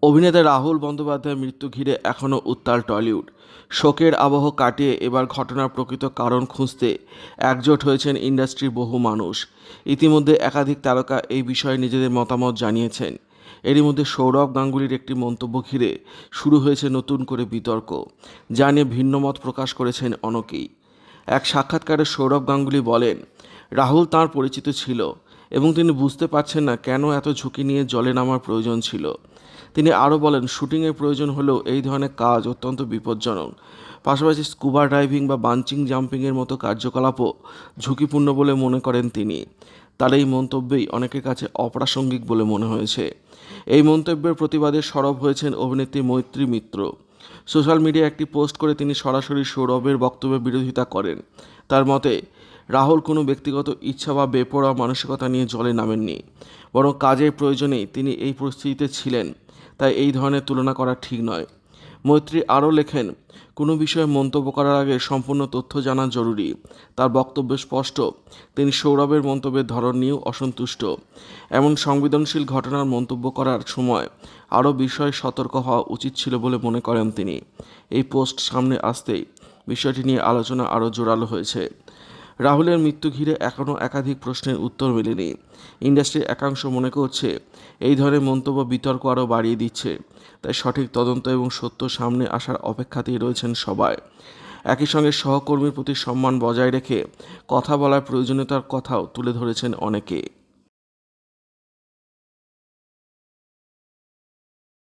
অভিনেতা রাহুল বন্দ্যোপাধ্যায়ের মৃত্যু ঘিরে এখনও উত্তাল টলিউড। শোকের আবহ কাটিয়ে এবার ঘটনার প্রকৃত কারণ খুঁজতে একজোট হয়েছেন ইন্ডাস্ট্রির বহু মানুষ। ইতিমধ্যে একাধিক তারকা এই বিষয়ে নিজেদের মতামত জানিয়েছেন। এরই মধ্যে সৌরভ গাঙ্গুলির একটি মন্তব্য ঘিরে শুরু হয়েছে নতুন করে বিতর্ক, যা নিয়ে ভিন্নমত প্রকাশ করেছেন অনেকেই। এক সাক্ষাৎকারে সৌরভ গাঙ্গুলি বলেন, রাহুল তাঁর পরিচিত ছিল এবং তিনি বুঝতে পারছেন না কেন এত ঝুঁকি নিয়ে জলে নামার প্রয়োজন ছিল। তিনি আরও বলেন, শুটিংয়ের প্রয়োজন হলেও এই ধরনের কাজ অত্যন্ত বিপজ্জনক। পাশাপাশি স্কুবা ডাইভিং বা বাঞ্চিং জাম্পিংয়ের মতো কার্যকলাপও ঝুঁকিপূর্ণ বলে মনে করেন তিনি। তার এই মন্তব্যেই অনেকের কাছে অপ্রাসঙ্গিক বলে মনে হয়েছে। এই মন্তব্যের প্রতিবাদে সরব হয়েছেন অভিনেত্রী মৈত্রী মিত্র। সোশ্যাল মিডিয়ায় একটি পোস্ট করে তিনি সরাসরি সৌরভের বক্তব্যের বিরোধিতা করেন। তার মতে, রাহুল কোনো ব্যক্তিগত ইচ্ছা বা বেপরোয়া মানসিকতা নিয়ে জলে নামেননি, বরং কাজের প্রয়োজনেই তিনি এই পরিস্থিতিতে ছিলেন। তাই এই ধরনের তুলনা করা ঠিক নয়। মৈত্রী আরও লেখেন, কোনো বিষয়ে মন্তব্য করার আগে সম্পূর্ণ তথ্য জানা জরুরি। তার বক্তব্য স্পষ্ট, তিনি সৌরভের মন্তব্যের ধরন নিয়েও অসন্তুষ্ট। এমন সংবেদনশীল ঘটনার মন্তব্য করার সময় আরও বিষয়ে সতর্ক হওয়া উচিত ছিল বলে মনে করেন তিনি। এই পোস্ট সামনে আসতেই বিষয়টি নিয়ে আলোচনা আরও জোরালো হয়েছে। রাহুলের মৃত্যু ঘিরে এখনও একাধিক প্রশ্নের উত্তর মেলেনি। ইন্ডাস্ট্রির একাংশ মনে করছে এই ধরনের মন্তব্য বিতর্ক আরও বাড়িয়ে দিচ্ছে। তাই সঠিক তদন্ত এবং সত্য সামনে আসার অপেক্ষাতেই রয়েছেন সবাই। একই সঙ্গে সহকর্মীর প্রতি সম্মান বজায় রেখে কথা বলার প্রয়োজনীয়তার কথাও তুলে ধরেছেন অনেকে।